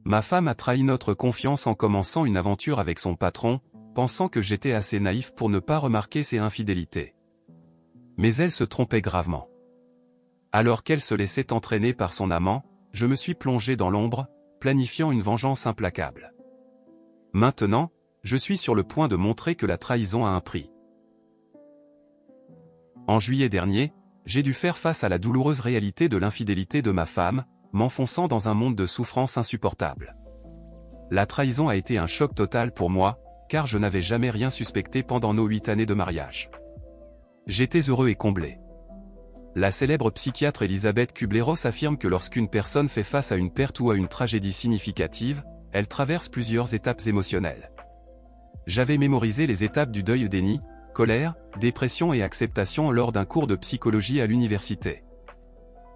Ma femme a trahi notre confiance en commençant une aventure avec son patron, pensant que j'étais assez naïf pour ne pas remarquer ses infidélités. Mais elle se trompait gravement. Alors qu'elle se laissait entraîner par son amant, je me suis plongé dans l'ombre, planifiant une vengeance implacable. Maintenant, je suis sur le point de montrer que la trahison a un prix. En juillet dernier, j'ai dû faire face à la douloureuse réalité de l'infidélité de ma femme, m'enfonçant dans un monde de souffrance insupportable. La trahison a été un choc total pour moi, car je n'avais jamais rien suspecté pendant nos 8 années de mariage. J'étais heureux et comblé. La célèbre psychiatre Elisabeth Kubler-Ross affirme que lorsqu'une personne fait face à une perte ou à une tragédie significative, elle traverse plusieurs étapes émotionnelles. J'avais mémorisé les étapes du deuil: déni, colère, dépression et acceptation lors d'un cours de psychologie à l'université.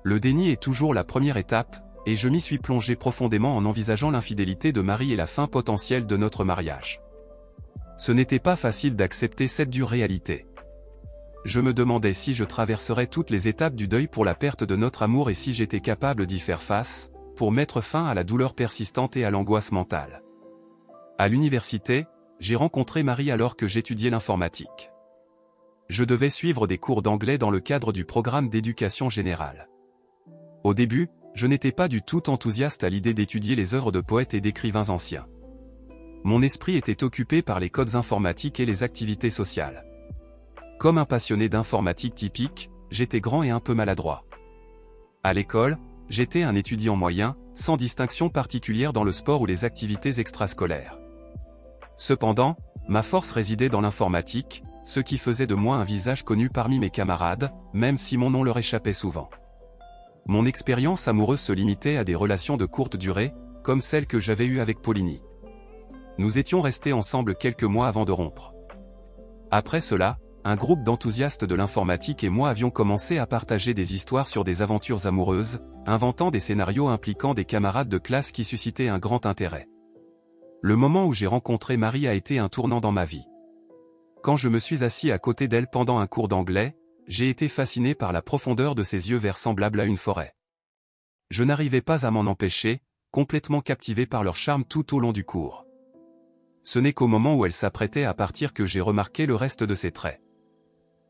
Le déni est toujours la première étape, et je m'y suis plongé profondément en envisageant l'infidélité de Marie et la fin potentielle de notre mariage. Ce n'était pas facile d'accepter cette dure réalité. Je me demandais si je traverserais toutes les étapes du deuil pour la perte de notre amour et si j'étais capable d'y faire face, pour mettre fin à la douleur persistante et à l'angoisse mentale. À l'université, j'ai rencontré Marie alors que j'étudiais l'informatique. Je devais suivre des cours d'anglais dans le cadre du programme d'éducation générale. Au début, je n'étais pas du tout enthousiaste à l'idée d'étudier les œuvres de poètes et d'écrivains anciens. Mon esprit était occupé par les codes informatiques et les activités sociales. Comme un passionné d'informatique typique, j'étais grand et un peu maladroit. À l'école, j'étais un étudiant moyen, sans distinction particulière dans le sport ou les activités extrascolaires. Cependant, ma force résidait dans l'informatique, ce qui faisait de moi un visage connu parmi mes camarades, même si mon nom leur échappait souvent. Mon expérience amoureuse se limitait à des relations de courte durée, comme celle que j'avais eue avec Paulini. Nous étions restés ensemble quelques mois avant de rompre. Après cela, un groupe d'enthousiastes de l'informatique et moi avions commencé à partager des histoires sur des aventures amoureuses, inventant des scénarios impliquant des camarades de classe qui suscitaient un grand intérêt. Le moment où j'ai rencontré Marie a été un tournant dans ma vie. Quand je me suis assis à côté d'elle pendant un cours d'anglais, j'ai été fasciné par la profondeur de ses yeux verts semblables à une forêt. Je n'arrivais pas à m'en empêcher, complètement captivé par leur charme tout au long du cours. Ce n'est qu'au moment où elle s'apprêtait à partir que j'ai remarqué le reste de ses traits.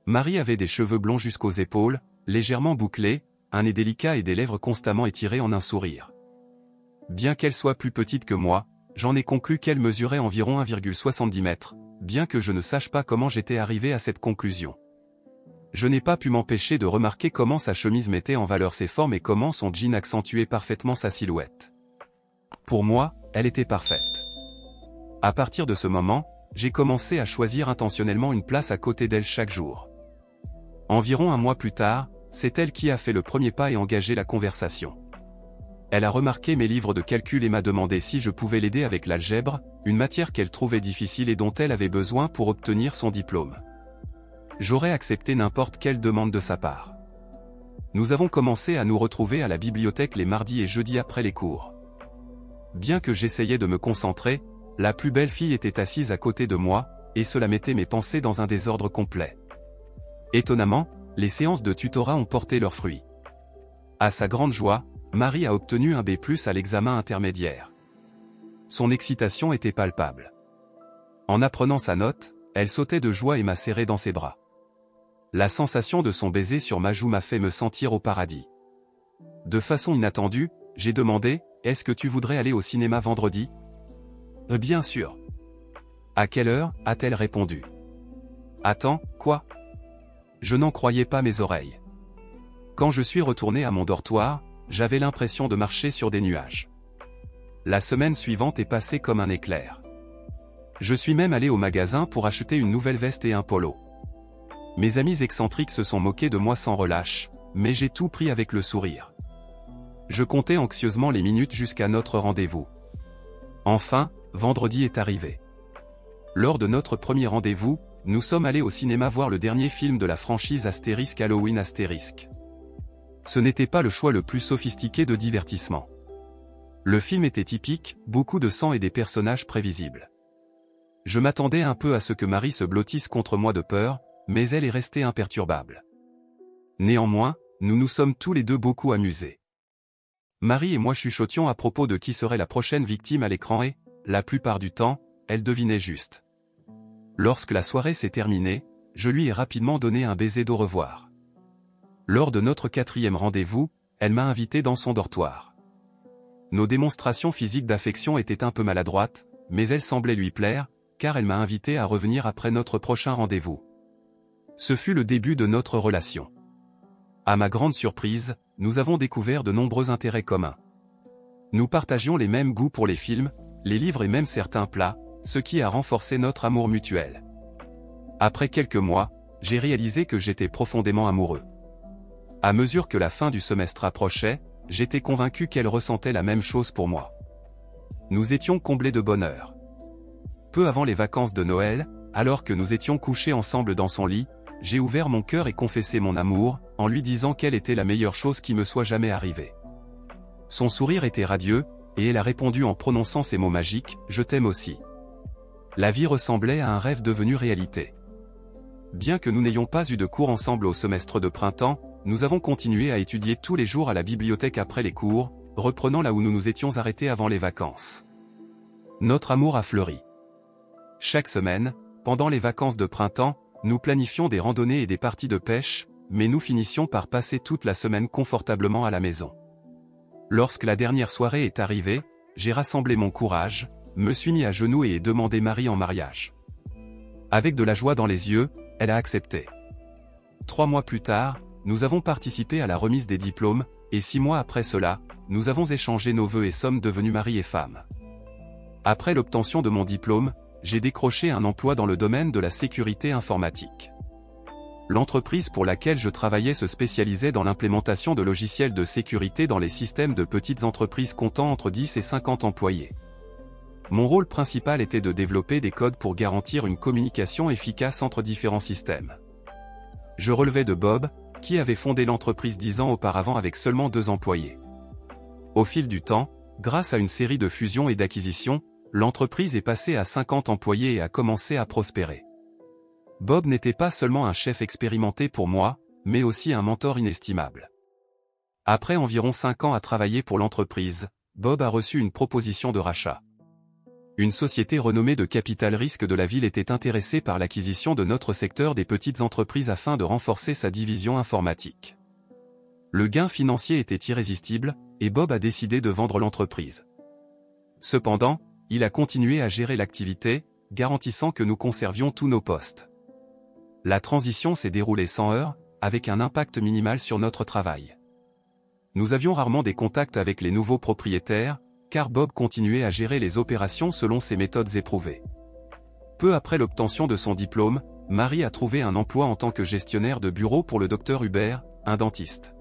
Marie avait des cheveux blonds jusqu'aux épaules, légèrement bouclés, un nez délicat et des lèvres constamment étirées en un sourire. Bien qu'elle soit plus petite que moi, j'en ai conclu qu'elle mesurait environ 1,70 m, bien que je ne sache pas comment j'étais arrivé à cette conclusion. Je n'ai pas pu m'empêcher de remarquer comment sa chemise mettait en valeur ses formes et comment son jean accentuait parfaitement sa silhouette. Pour moi, elle était parfaite. À partir de ce moment, j'ai commencé à choisir intentionnellement une place à côté d'elle chaque jour. Environ un mois plus tard, c'est elle qui a fait le premier pas et engagé la conversation. Elle a remarqué mes livres de calcul et m'a demandé si je pouvais l'aider avec l'algèbre, une matière qu'elle trouvait difficile et dont elle avait besoin pour obtenir son diplôme. J'aurais accepté n'importe quelle demande de sa part. Nous avons commencé à nous retrouver à la bibliothèque les mardis et jeudis après les cours. Bien que j'essayais de me concentrer, la plus belle fille était assise à côté de moi, et cela mettait mes pensées dans un désordre complet. Étonnamment, les séances de tutorat ont porté leurs fruits. À sa grande joie, Marie a obtenu un B+ à l'examen intermédiaire. Son excitation était palpable. En apprenant sa note, elle sautait de joie et m'a serré dans ses bras. La sensation de son baiser sur ma joue m'a fait me sentir au paradis. De façon inattendue, j'ai demandé « Est-ce que tu voudrais aller au cinéma vendredi ?» Bien sûr. À quelle heure a-t-elle répondu. Attends, quoi? Je n'en croyais pas mes oreilles. Quand je suis retourné à mon dortoir, j'avais l'impression de marcher sur des nuages. La semaine suivante est passée comme un éclair. Je suis même allé au magasin pour acheter une nouvelle veste et un polo. Mes amis excentriques se sont moqués de moi sans relâche, mais j'ai tout pris avec le sourire. Je comptais anxieusement les minutes jusqu'à notre rendez-vous. Enfin, vendredi est arrivé. Lors de notre premier rendez-vous, nous sommes allés au cinéma voir le dernier film de la franchise Astérisque Halloween Astérisque. Ce n'était pas le choix le plus sophistiqué de divertissement. Le film était typique, beaucoup de sang et des personnages prévisibles. Je m'attendais un peu à ce que Marie se blottisse contre moi de peur, mais elle est restée imperturbable. Néanmoins, nous nous sommes tous les deux beaucoup amusés. Marie et moi chuchotions à propos de qui serait la prochaine victime à l'écran et, la plupart du temps, elle devinait juste. Lorsque la soirée s'est terminée, je lui ai rapidement donné un baiser d'au revoir. Lors de notre 4e rendez-vous, elle m'a invité dans son dortoir. Nos démonstrations physiques d'affection étaient un peu maladroites, mais elles semblaient lui plaire, car elle m'a invité à revenir après notre prochain rendez-vous. Ce fut le début de notre relation. À ma grande surprise, nous avons découvert de nombreux intérêts communs. Nous partagions les mêmes goûts pour les films, les livres et même certains plats, ce qui a renforcé notre amour mutuel. Après quelques mois, j'ai réalisé que j'étais profondément amoureux. À mesure que la fin du semestre approchait, j'étais convaincu qu'elle ressentait la même chose pour moi. Nous étions comblés de bonheur. Peu avant les vacances de Noël, alors que nous étions couchés ensemble dans son lit, j'ai ouvert mon cœur et confessé mon amour, en lui disant qu'elle était la meilleure chose qui me soit jamais arrivée. Son sourire était radieux, et elle a répondu en prononçant ces mots magiques, « Je t'aime aussi ». La vie ressemblait à un rêve devenu réalité. Bien que nous n'ayons pas eu de cours ensemble au semestre de printemps, nous avons continué à étudier tous les jours à la bibliothèque après les cours, reprenant là où nous nous étions arrêtés avant les vacances. Notre amour a fleuri. Chaque semaine, pendant les vacances de printemps, nous planifions des randonnées et des parties de pêche, mais nous finissions par passer toute la semaine confortablement à la maison. Lorsque la dernière soirée est arrivée, j'ai rassemblé mon courage, me suis mis à genoux et ai demandé Marie en mariage. Avec de la joie dans les yeux, elle a accepté. 3 mois plus tard, nous avons participé à la remise des diplômes, et 6 mois après cela, nous avons échangé nos vœux et sommes devenus mari et femme. Après l'obtention de mon diplôme, j'ai décroché un emploi dans le domaine de la sécurité informatique. L'entreprise pour laquelle je travaillais se spécialisait dans l'implémentation de logiciels de sécurité dans les systèmes de petites entreprises comptant entre 10 et 50 employés. Mon rôle principal était de développer des codes pour garantir une communication efficace entre différents systèmes. Je relevais de Bob, qui avait fondé l'entreprise 10 ans auparavant avec seulement 2 employés. Au fil du temps, grâce à une série de fusions et d'acquisitions, l'entreprise est passée à 50 employés et a commencé à prospérer. Bob n'était pas seulement un chef expérimenté pour moi, mais aussi un mentor inestimable. Après environ 5 ans à travailler pour l'entreprise, Bob a reçu une proposition de rachat. Une société renommée de capital risque de la ville était intéressée par l'acquisition de notre secteur des petites entreprises afin de renforcer sa division informatique. Le gain financier était irrésistible, et Bob a décidé de vendre l'entreprise. Cependant, il a continué à gérer l'activité, garantissant que nous conservions tous nos postes. La transition s'est déroulée sans heurts, avec un impact minimal sur notre travail. Nous avions rarement des contacts avec les nouveaux propriétaires, car Bob continuait à gérer les opérations selon ses méthodes éprouvées. Peu après l'obtention de son diplôme, Marie a trouvé un emploi en tant que gestionnaire de bureau pour le docteur Hubert, un dentiste.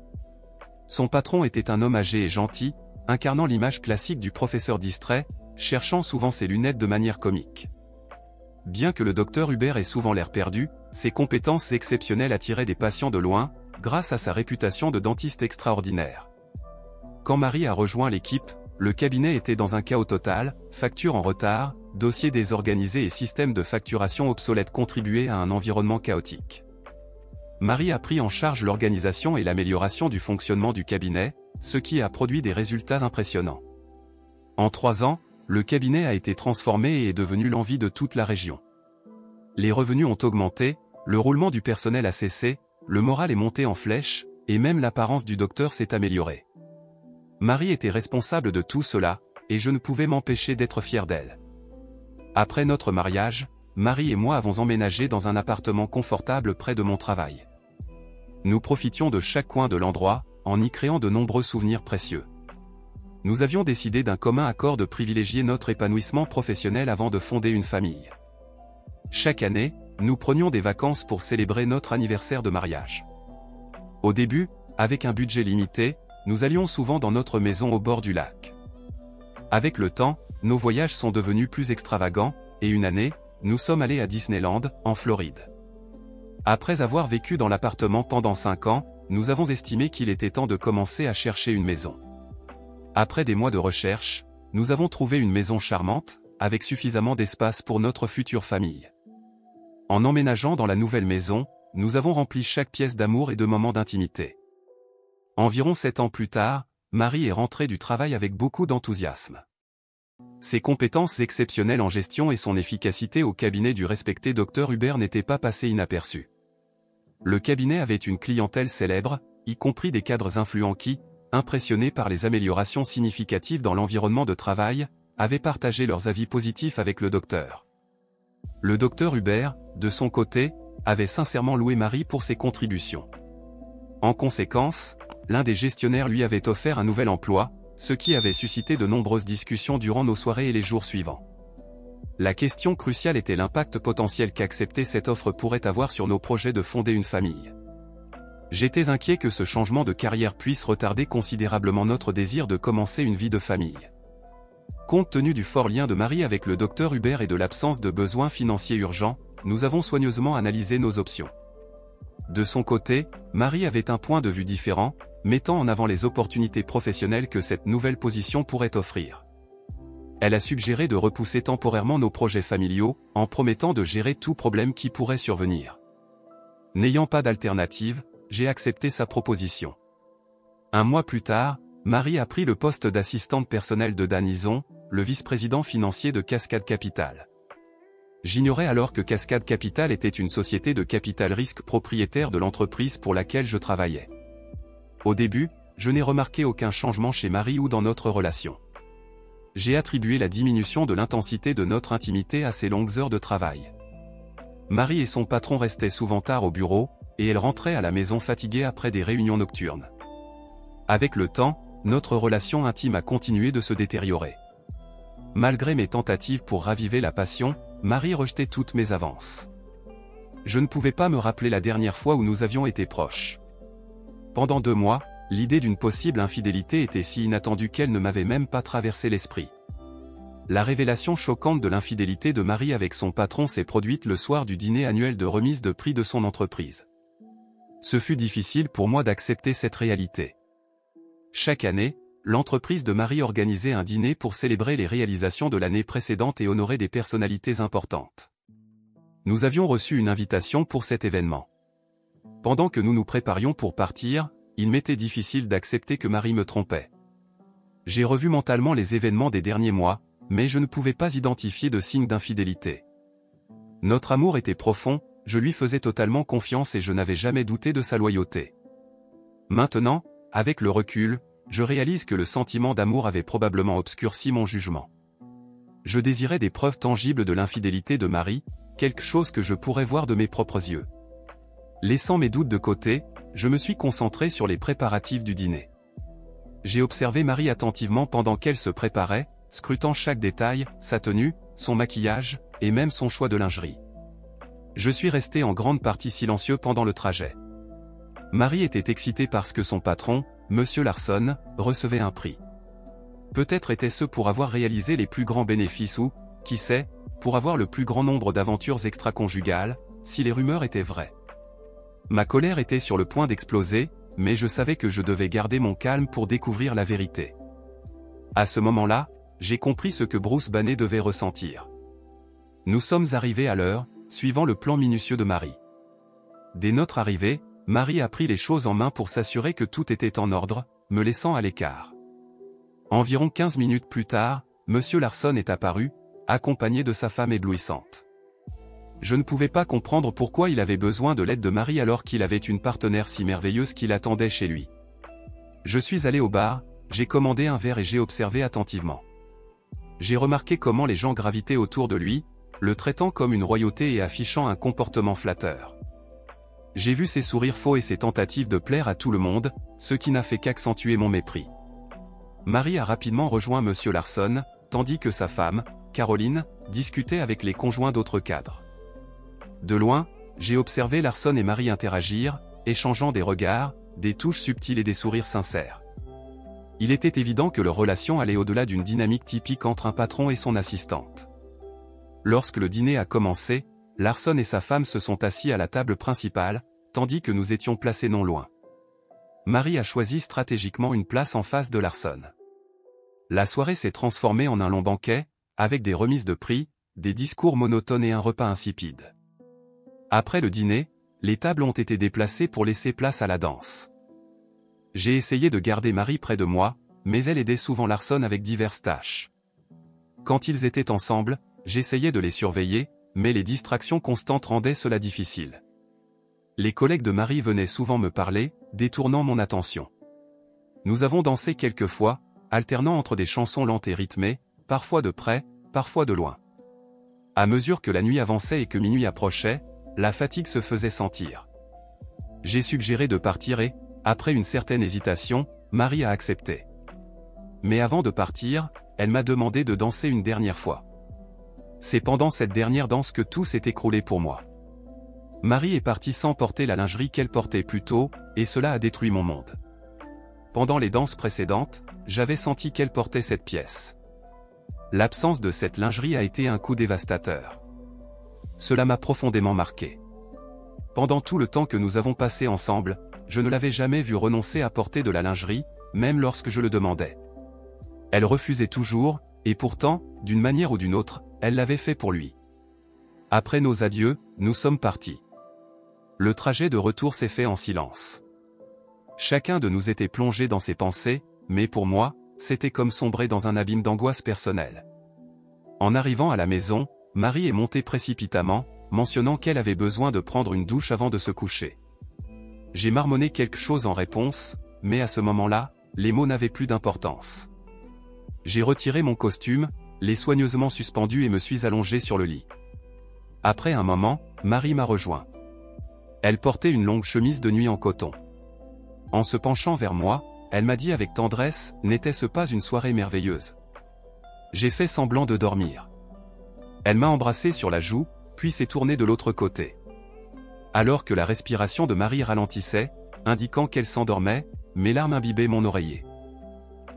Son patron était un homme âgé et gentil, incarnant l'image classique du professeur distrait, cherchant souvent ses lunettes de manière comique. Bien que le docteur Hubert ait souvent l'air perdu, ses compétences exceptionnelles attiraient des patients de loin, grâce à sa réputation de dentiste extraordinaire. Quand Marie a rejoint l'équipe, le cabinet était dans un chaos total, factures en retard, dossiers désorganisés et systèmes de facturation obsolètes contribuaient à un environnement chaotique. Marie a pris en charge l'organisation et l'amélioration du fonctionnement du cabinet, ce qui a produit des résultats impressionnants. En 3 ans, le cabinet a été transformé et est devenu l'envie de toute la région. Les revenus ont augmenté, le roulement du personnel a cessé, le moral est monté en flèche, et même l'apparence du docteur s'est améliorée. Marie était responsable de tout cela, et je ne pouvais m'empêcher d'être fier d'elle. Après notre mariage, Marie et moi avons emménagé dans un appartement confortable près de mon travail. Nous profitions de chaque coin de l'endroit, en y créant de nombreux souvenirs précieux. Nous avions décidé d'un commun accord de privilégier notre épanouissement professionnel avant de fonder une famille. Chaque année, nous prenions des vacances pour célébrer notre anniversaire de mariage. Au début, avec un budget limité, nous allions souvent dans notre maison au bord du lac. Avec le temps, nos voyages sont devenus plus extravagants, et une année, nous sommes allés à Disneyland, en Floride. Après avoir vécu dans l'appartement pendant 5 ans, nous avons estimé qu'il était temps de commencer à chercher une maison. Après des mois de recherche, nous avons trouvé une maison charmante, avec suffisamment d'espace pour notre future famille. En emménageant dans la nouvelle maison, nous avons rempli chaque pièce d'amour et de moments d'intimité. Environ 7 ans plus tard, Marie est rentrée du travail avec beaucoup d'enthousiasme. Ses compétences exceptionnelles en gestion et son efficacité au cabinet du respecté Dr Hubert n'étaient pas passées inaperçues. Le cabinet avait une clientèle célèbre, y compris des cadres influents qui, impressionnés par les améliorations significatives dans l'environnement de travail, avaient partagé leurs avis positifs avec le docteur. Le docteur Hubert, de son côté, avait sincèrement loué Marie pour ses contributions. En conséquence, l'un des gestionnaires lui avait offert un nouvel emploi, ce qui avait suscité de nombreuses discussions durant nos soirées et les jours suivants. La question cruciale était l'impact potentiel qu'accepter cette offre pourrait avoir sur nos projets de fonder une famille. J'étais inquiet que ce changement de carrière puisse retarder considérablement notre désir de commencer une vie de famille. Compte tenu du fort lien de Marie avec le docteur Hubert et de l'absence de besoins financiers urgents, nous avons soigneusement analysé nos options. De son côté, Marie avait un point de vue différent, mettant en avant les opportunités professionnelles que cette nouvelle position pourrait offrir. Elle a suggéré de repousser temporairement nos projets familiaux, en promettant de gérer tout problème qui pourrait survenir. N'ayant pas d'alternative, j'ai accepté sa proposition. Un mois plus tard, Marie a pris le poste d'assistante personnelle de Dan Ison, le vice-président financier de Cascade Capital. J'ignorais alors que Cascade Capital était une société de capital risque propriétaire de l'entreprise pour laquelle je travaillais. Au début, je n'ai remarqué aucun changement chez Marie ou dans notre relation. J'ai attribué la diminution de l'intensité de notre intimité à ses longues heures de travail. Marie et son patron restaient souvent tard au bureau, et elle rentrait à la maison fatiguée après des réunions nocturnes. Avec le temps, notre relation intime a continué de se détériorer. Malgré mes tentatives pour raviver la passion, Marie rejetait toutes mes avances. Je ne pouvais pas me rappeler la dernière fois où nous avions été proches. Pendant 2 mois, l'idée d'une possible infidélité était si inattendue qu'elle ne m'avait même pas traversé l'esprit. La révélation choquante de l'infidélité de Marie avec son patron s'est produite le soir du dîner annuel de remise de prix de son entreprise. Ce fut difficile pour moi d'accepter cette réalité. Chaque année, l'entreprise de Marie organisait un dîner pour célébrer les réalisations de l'année précédente et honorer des personnalités importantes. Nous avions reçu une invitation pour cet événement. Pendant que nous nous préparions pour partir, il m'était difficile d'accepter que Marie me trompait. J'ai revu mentalement les événements des derniers mois, mais je ne pouvais pas identifier de signes d'infidélité. Notre amour était profond, je lui faisais totalement confiance et je n'avais jamais douté de sa loyauté. Maintenant, avec le recul, je réalise que le sentiment d'amour avait probablement obscurci mon jugement. Je désirais des preuves tangibles de l'infidélité de Marie, quelque chose que je pourrais voir de mes propres yeux. Laissant mes doutes de côté, je me suis concentré sur les préparatifs du dîner. J'ai observé Marie attentivement pendant qu'elle se préparait, scrutant chaque détail, sa tenue, son maquillage, et même son choix de lingerie. Je suis resté en grande partie silencieux pendant le trajet. Marie était excitée parce que son patron, Monsieur Larson, recevait un prix. Peut-être était-ce pour avoir réalisé les plus grands bénéfices ou, qui sait, pour avoir le plus grand nombre d'aventures extra-conjugales, si les rumeurs étaient vraies. Ma colère était sur le point d'exploser, mais je savais que je devais garder mon calme pour découvrir la vérité. À ce moment-là, j'ai compris ce que Bruce Banner devait ressentir. Nous sommes arrivés à l'heure, suivant le plan minutieux de Marie. Dès notre arrivée, Marie a pris les choses en main pour s'assurer que tout était en ordre, me laissant à l'écart. Environ 15 minutes plus tard, Monsieur Larson est apparu, accompagné de sa femme éblouissante. Je ne pouvais pas comprendre pourquoi il avait besoin de l'aide de Marie alors qu'il avait une partenaire si merveilleuse qui l'attendait chez lui. Je suis allé au bar, j'ai commandé un verre et j'ai observé attentivement. J'ai remarqué comment les gens gravitaient autour de lui, le traitant comme une royauté et affichant un comportement flatteur. J'ai vu ses sourires faux et ses tentatives de plaire à tout le monde, ce qui n'a fait qu'accentuer mon mépris. Marie a rapidement rejoint Monsieur Larson, tandis que sa femme, Caroline, discutait avec les conjoints d'autres cadres. De loin, j'ai observé Larson et Marie interagir, échangeant des regards, des touches subtiles et des sourires sincères. Il était évident que leur relation allait au-delà d'une dynamique typique entre un patron et son assistante. Lorsque le dîner a commencé, Larson et sa femme se sont assis à la table principale, tandis que nous étions placés non loin. Marie a choisi stratégiquement une place en face de Larson. La soirée s'est transformée en un long banquet, avec des remises de prix, des discours monotones et un repas insipide. Après le dîner, les tables ont été déplacées pour laisser place à la danse. J'ai essayé de garder Marie près de moi, mais elle aidait souvent Larson avec diverses tâches. Quand ils étaient ensemble, j'essayais de les surveiller, mais les distractions constantes rendaient cela difficile. Les collègues de Marie venaient souvent me parler, détournant mon attention. Nous avons dansé quelques fois, alternant entre des chansons lentes et rythmées, parfois de près, parfois de loin. À mesure que la nuit avançait et que minuit approchait, la fatigue se faisait sentir. J'ai suggéré de partir et, après une certaine hésitation, Marie a accepté. Mais avant de partir, elle m'a demandé de danser une dernière fois. C'est pendant cette dernière danse que tout s'est écroulé pour moi. Marie est partie sans porter la lingerie qu'elle portait plus tôt, et cela a détruit mon monde. Pendant les danses précédentes, j'avais senti qu'elle portait cette pièce. L'absence de cette lingerie a été un coup dévastateur. Cela m'a profondément marqué. Pendant tout le temps que nous avons passé ensemble, je ne l'avais jamais vue renoncer à porter de la lingerie, même lorsque je le demandais. Elle refusait toujours, et pourtant, d'une manière ou d'une autre, elle l'avait fait pour lui. Après nos adieux, nous sommes partis. Le trajet de retour s'est fait en silence. Chacun de nous était plongé dans ses pensées, mais pour moi, c'était comme sombrer dans un abîme d'angoisse personnelle. En arrivant à la maison, Marie est montée précipitamment, mentionnant qu'elle avait besoin de prendre une douche avant de se coucher. J'ai marmonné quelque chose en réponse, mais à ce moment-là, les mots n'avaient plus d'importance. J'ai retiré mon costume, l'ai soigneusement suspendu et me suis allongé sur le lit. Après un moment, Marie m'a rejoint. Elle portait une longue chemise de nuit en coton. En se penchant vers moi, elle m'a dit avec tendresse, n'était-ce pas une soirée merveilleuse? J'ai fait semblant de dormir. Elle m'a embrassé sur la joue, puis s'est tournée de l'autre côté. Alors que la respiration de Marie ralentissait, indiquant qu'elle s'endormait, mes larmes imbibaient mon oreiller.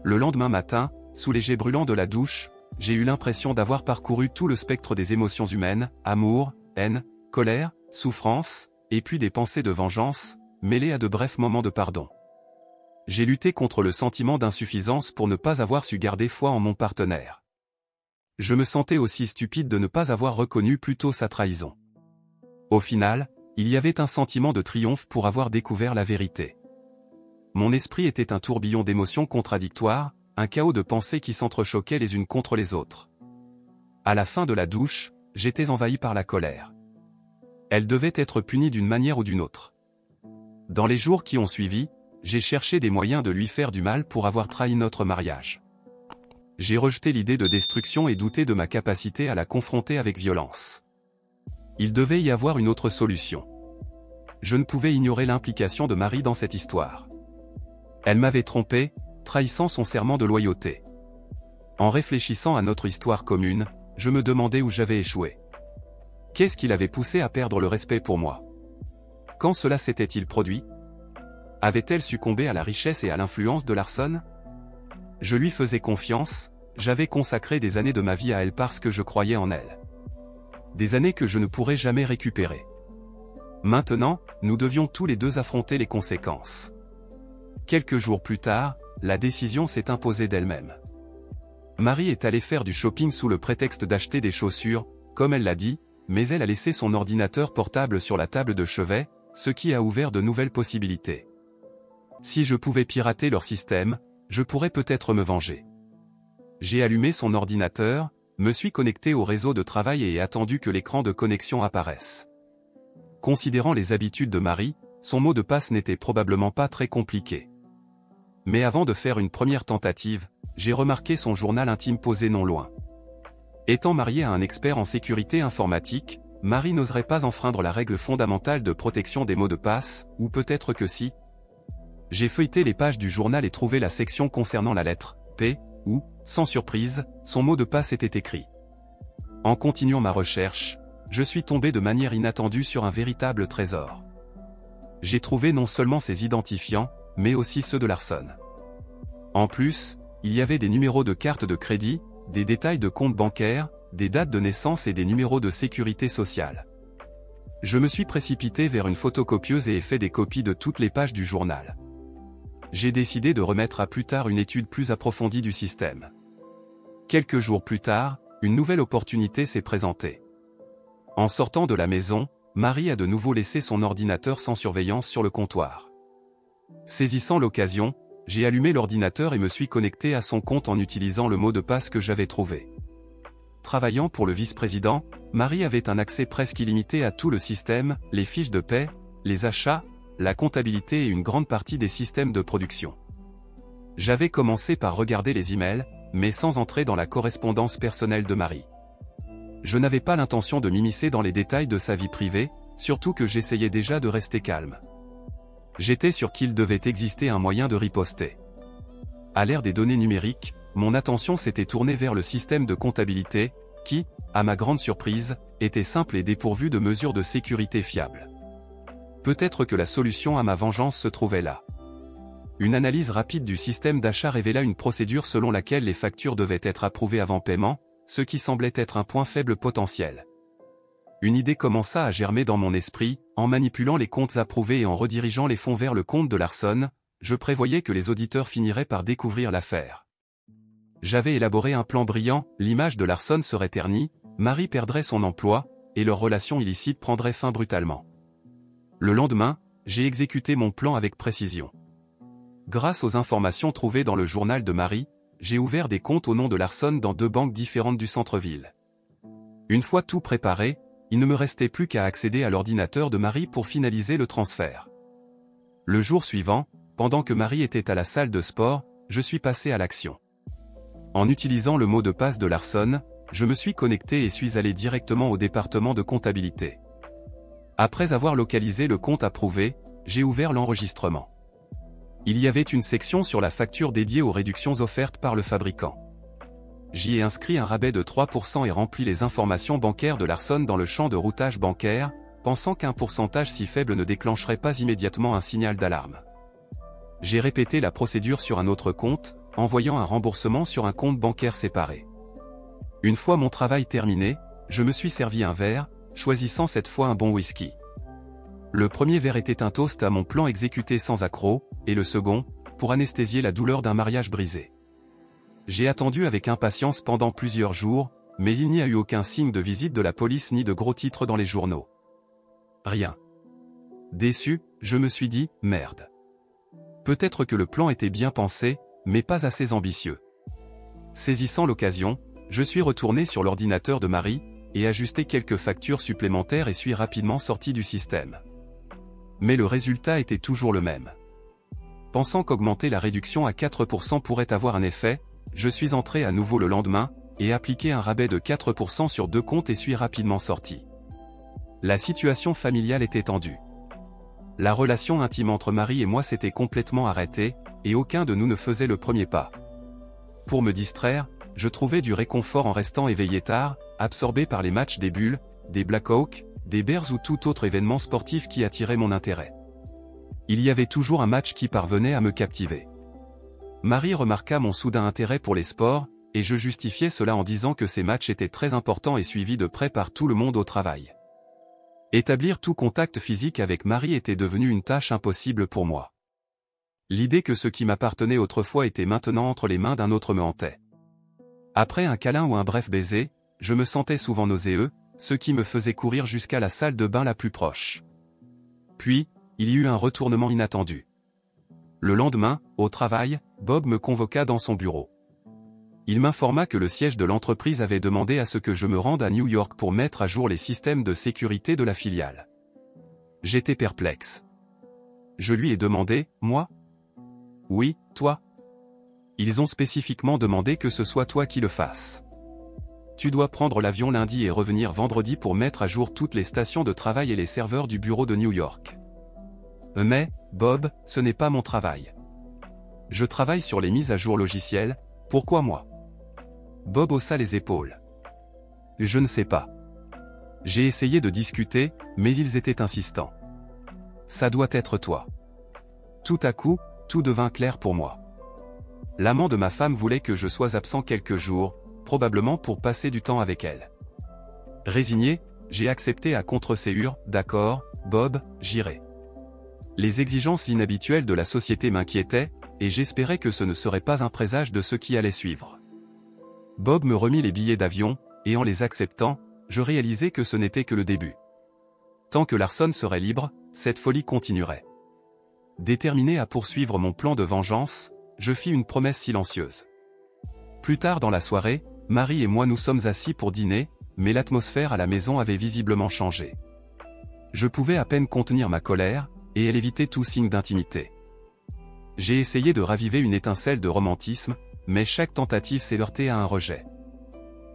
Le lendemain matin, sous les jets brûlants de la douche, j'ai eu l'impression d'avoir parcouru tout le spectre des émotions humaines, amour, haine, colère, souffrance, et puis des pensées de vengeance, mêlées à de brefs moments de pardon. J'ai lutté contre le sentiment d'insuffisance pour ne pas avoir su garder foi en mon partenaire. Je me sentais aussi stupide de ne pas avoir reconnu plus tôt sa trahison. Au final, il y avait un sentiment de triomphe pour avoir découvert la vérité. Mon esprit était un tourbillon d'émotions contradictoires, un chaos de pensées qui s'entrechoquaient les unes contre les autres. À la fin de la douche, j'étais envahi par la colère. Elle devait être punie d'une manière ou d'une autre. Dans les jours qui ont suivi, j'ai cherché des moyens de lui faire du mal pour avoir trahi notre mariage. J'ai rejeté l'idée de destruction et douté de ma capacité à la confronter avec violence. Il devait y avoir une autre solution. Je ne pouvais ignorer l'implication de Marie dans cette histoire. Elle m'avait trompé, trahissant son serment de loyauté. En réfléchissant à notre histoire commune, je me demandais où j'avais échoué. Qu'est-ce qui l'avait poussé à perdre le respect pour moi? Quand cela s'était-il produit? Avait-elle succombé à la richesse et à l'influence de Larson? Je lui faisais confiance, j'avais consacré des années de ma vie à elle parce que je croyais en elle. Des années que je ne pourrais jamais récupérer. Maintenant, nous devions tous les deux affronter les conséquences. Quelques jours plus tard, la décision s'est imposée d'elle-même. Marie est allée faire du shopping sous le prétexte d'acheter des chaussures, comme elle l'a dit, mais elle a laissé son ordinateur portable sur la table de chevet, ce qui a ouvert de nouvelles possibilités. Si je pouvais pirater leur système, je pourrais peut-être me venger. J'ai allumé son ordinateur, me suis connecté au réseau de travail et attendu que l'écran de connexion apparaisse. Considérant les habitudes de Marie, son mot de passe n'était probablement pas très compliqué. Mais avant de faire une première tentative, j'ai remarqué son journal intime posé non loin. Étant mariée à un expert en sécurité informatique, Marie n'oserait pas enfreindre la règle fondamentale de protection des mots de passe, ou peut-être que si. J'ai feuilleté les pages du journal et trouvé la section concernant la lettre P, où, sans surprise, son mot de passe était écrit. En continuant ma recherche, je suis tombé de manière inattendue sur un véritable trésor. J'ai trouvé non seulement ses identifiants, mais aussi ceux de Larson. En plus, il y avait des numéros de carte de crédit, des détails de compte bancaire, des dates de naissance et des numéros de sécurité sociale. Je me suis précipité vers une photocopieuse et ai fait des copies de toutes les pages du journal. J'ai décidé de remettre à plus tard une étude plus approfondie du système. Quelques jours plus tard, une nouvelle opportunité s'est présentée. En sortant de la maison, Marie a de nouveau laissé son ordinateur sans surveillance sur le comptoir. Saisissant l'occasion, j'ai allumé l'ordinateur et me suis connecté à son compte en utilisant le mot de passe que j'avais trouvé. Travaillant pour le vice-président, Marie avait un accès presque illimité à tout le système, les fiches de paie, les achats, la comptabilité et une grande partie des systèmes de production. J'avais commencé par regarder les emails, mais sans entrer dans la correspondance personnelle de Marie. Je n'avais pas l'intention de m'immiscer dans les détails de sa vie privée, surtout que j'essayais déjà de rester calme. J'étais sûr qu'il devait exister un moyen de riposter. À l'ère des données numériques, mon attention s'était tournée vers le système de comptabilité, qui, à ma grande surprise, était simple et dépourvu de mesures de sécurité fiables. Peut-être que la solution à ma vengeance se trouvait là. Une analyse rapide du système d'achat révéla une procédure selon laquelle les factures devaient être approuvées avant paiement, ce qui semblait être un point faible potentiel. Une idée commença à germer dans mon esprit, en manipulant les comptes approuvés et en redirigeant les fonds vers le compte de Larson, je prévoyais que les auditeurs finiraient par découvrir l'affaire. J'avais élaboré un plan brillant, l'image de Larson serait ternie, Marie perdrait son emploi, et leur relation illicite prendrait fin brutalement. Le lendemain, j'ai exécuté mon plan avec précision. Grâce aux informations trouvées dans le journal de Marie, j'ai ouvert des comptes au nom de Larson dans 2 banques différentes du centre-ville. Une fois tout préparé, il ne me restait plus qu'à accéder à l'ordinateur de Marie pour finaliser le transfert. Le jour suivant, pendant que Marie était à la salle de sport, je suis passé à l'action. En utilisant le mot de passe de Larson, je me suis connecté et suis allé directement au département de comptabilité. Après avoir localisé le compte approuvé, j'ai ouvert l'enregistrement. Il y avait une section sur la facture dédiée aux réductions offertes par le fabricant. J'y ai inscrit un rabais de 3% et rempli les informations bancaires de Larson dans le champ de routage bancaire, pensant qu'un pourcentage si faible ne déclencherait pas immédiatement un signal d'alarme. J'ai répété la procédure sur un autre compte, envoyant un remboursement sur un compte bancaire séparé. Une fois mon travail terminé, je me suis servi un verre, choisissant cette fois un bon whisky. Le premier verre était un toast à mon plan exécuté sans accroc, et le second, pour anesthésier la douleur d'un mariage brisé. J'ai attendu avec impatience pendant plusieurs jours, mais il n'y a eu aucun signe de visite de la police ni de gros titres dans les journaux. Rien. Déçu, je me suis dit, merde. Peut-être que le plan était bien pensé, mais pas assez ambitieux. Saisissant l'occasion, je suis retourné sur l'ordinateur de Marie, et ajusté quelques factures supplémentaires et suis rapidement sorti du système. Mais le résultat était toujours le même. Pensant qu'augmenter la réduction à 4% pourrait avoir un effet, je suis entré à nouveau le lendemain, et appliqué un rabais de 4% sur 2 comptes et suis rapidement sorti. La situation familiale était tendue. La relation intime entre Marie et moi s'était complètement arrêtée, et aucun de nous ne faisait le premier pas. Pour me distraire, je trouvais du réconfort en restant éveillé tard, absorbé par les matchs des Bulls, des Blackhawks, des Bears ou tout autre événement sportif qui attirait mon intérêt. Il y avait toujours un match qui parvenait à me captiver. Marie remarqua mon soudain intérêt pour les sports, et je justifiais cela en disant que ces matchs étaient très importants et suivis de près par tout le monde au travail. Établir tout contact physique avec Marie était devenu une tâche impossible pour moi. L'idée que ce qui m'appartenait autrefois était maintenant entre les mains d'un autre me hantait. Après un câlin ou un bref baiser, je me sentais souvent nauséeux, ce qui me faisait courir jusqu'à la salle de bain la plus proche. Puis, il y eut un retournement inattendu. Le lendemain, au travail, Bob me convoqua dans son bureau. Il m'informa que le siège de l'entreprise avait demandé à ce que je me rende à New York pour mettre à jour les systèmes de sécurité de la filiale. J'étais perplexe. Je lui ai demandé, moi? Oui, toi. Ils ont spécifiquement demandé que ce soit toi qui le fasses. Tu dois prendre l'avion lundi et revenir vendredi pour mettre à jour toutes les stations de travail et les serveurs du bureau de New York. Mais, Bob, ce n'est pas mon travail. Je travaille sur les mises à jour logicielles, pourquoi moi? Bob haussa les épaules. Je ne sais pas. J'ai essayé de discuter, mais ils étaient insistants. Ça doit être toi. Tout à coup, tout devint clair pour moi. L'amant de ma femme voulait que je sois absent quelques jours, probablement pour passer du temps avec elle. Résigné, j'ai accepté à contre-ségur, d'accord, Bob, j'irai. Les exigences inhabituelles de la société m'inquiétaient, et j'espérais que ce ne serait pas un présage de ce qui allait suivre. Bob me remit les billets d'avion, et en les acceptant, je réalisai que ce n'était que le début. Tant que Larson serait libre, cette folie continuerait. déterminé à poursuivre mon plan de vengeance, je fis une promesse silencieuse. Plus tard dans la soirée, Marie et moi nous sommes assis pour dîner, mais l'atmosphère à la maison avait visiblement changé. Je pouvais à peine contenir ma colère, et elle évitait tout signe d'intimité. J'ai essayé de raviver une étincelle de romantisme, mais chaque tentative s'est heurtée à un rejet.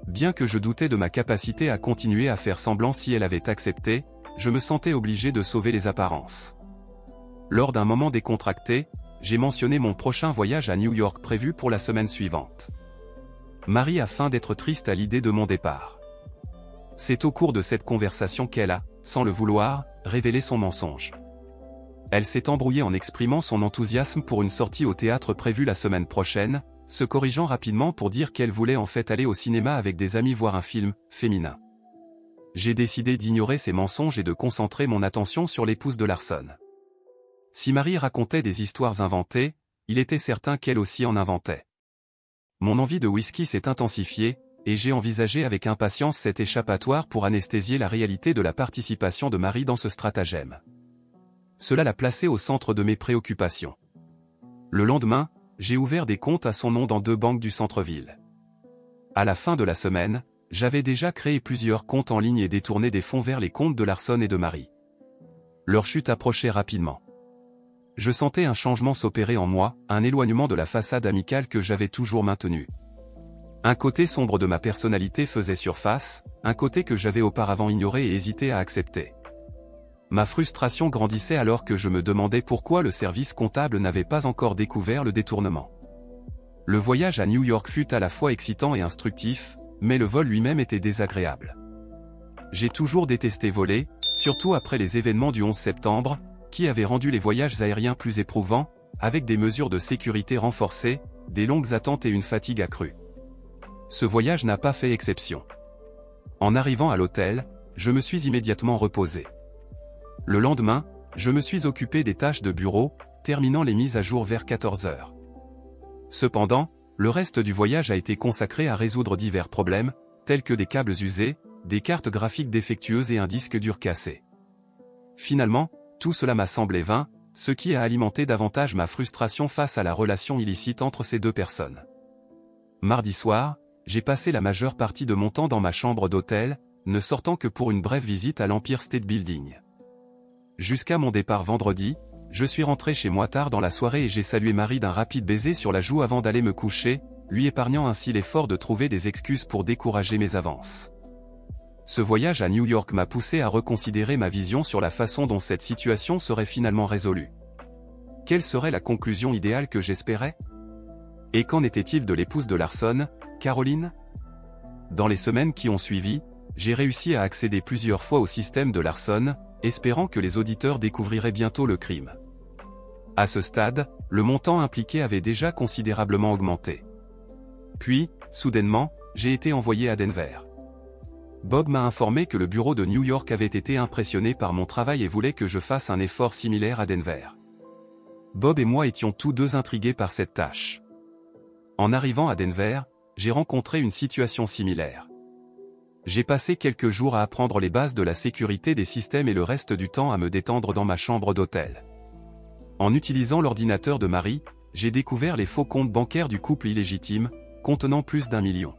Bien que je doutais de ma capacité à continuer à faire semblant si elle avait accepté, je me sentais obligé de sauver les apparences. Lors d'un moment décontracté, j'ai mentionné mon prochain voyage à New York prévu pour la semaine suivante. Marie a feint d'être triste à l'idée de mon départ. C'est au cours de cette conversation qu'elle a, sans le vouloir, révélé son mensonge. Elle s'est embrouillée en exprimant son enthousiasme pour une sortie au théâtre prévue la semaine prochaine, se corrigeant rapidement pour dire qu'elle voulait en fait aller au cinéma avec des amis voir un film féminin. J'ai décidé d'ignorer ces mensonges et de concentrer mon attention sur l'épouse de Larson. Si Marie racontait des histoires inventées, il était certain qu'elle aussi en inventait. Mon envie de whisky s'est intensifiée, et j'ai envisagé avec impatience cet échappatoire pour anesthésier la réalité de la participation de Marie dans ce stratagème. Cela l'a placée au centre de mes préoccupations. Le lendemain, j'ai ouvert des comptes à son nom dans 2 banques du centre-ville. À la fin de la semaine, j'avais déjà créé plusieurs comptes en ligne et détourné des fonds vers les comptes de Larson et de Marie. Leur chute approchait rapidement. Je sentais un changement s'opérer en moi, un éloignement de la façade amicale que j'avais toujours maintenue. Un côté sombre de ma personnalité faisait surface, un côté que j'avais auparavant ignoré et hésité à accepter. Ma frustration grandissait alors que je me demandais pourquoi le service comptable n'avait pas encore découvert le détournement. Le voyage à New York fut à la fois excitant et instructif, mais le vol lui-même était désagréable. J'ai toujours détesté voler, surtout après les événements du 11 septembre, qui avaient rendu les voyages aériens plus éprouvants, avec des mesures de sécurité renforcées, des longues attentes et une fatigue accrue. Ce voyage n'a pas fait exception. En arrivant à l'hôtel, je me suis immédiatement reposé. Le lendemain, je me suis occupé des tâches de bureau, terminant les mises à jour vers 14 heures. Cependant, le reste du voyage a été consacré à résoudre divers problèmes, tels que des câbles usés, des cartes graphiques défectueuses et un disque dur cassé. Finalement, tout cela m'a semblé vain, ce qui a alimenté davantage ma frustration face à la relation illicite entre ces 2 personnes. Mardi soir, j'ai passé la majeure partie de mon temps dans ma chambre d'hôtel, ne sortant que pour une brève visite à l'Empire State Building. Jusqu'à mon départ vendredi, je suis rentré chez moi tard dans la soirée et j'ai salué Marie d'un rapide baiser sur la joue avant d'aller me coucher, lui épargnant ainsi l'effort de trouver des excuses pour décourager mes avances. Ce voyage à New York m'a poussé à reconsidérer ma vision sur la façon dont cette situation serait finalement résolue. Quelle serait la conclusion idéale que j'espérais? Et qu'en était-il de l'épouse de Larson, Caroline? Dans les semaines qui ont suivi, j'ai réussi à accéder plusieurs fois au système de Larson, espérant que les auditeurs découvriraient bientôt le crime. À ce stade, le montant impliqué avait déjà considérablement augmenté. Puis, soudainement, j'ai été envoyé à Denver. Bob m'a informé que le bureau de New York avait été impressionné par mon travail et voulait que je fasse un effort similaire à Denver. Bob et moi étions tous 2 intrigués par cette tâche. En arrivant à Denver, j'ai rencontré une situation similaire. J'ai passé quelques jours à apprendre les bases de la sécurité des systèmes et le reste du temps à me détendre dans ma chambre d'hôtel. En utilisant l'ordinateur de Marie, j'ai découvert les faux comptes bancaires du couple illégitime, contenant plus d'1 million.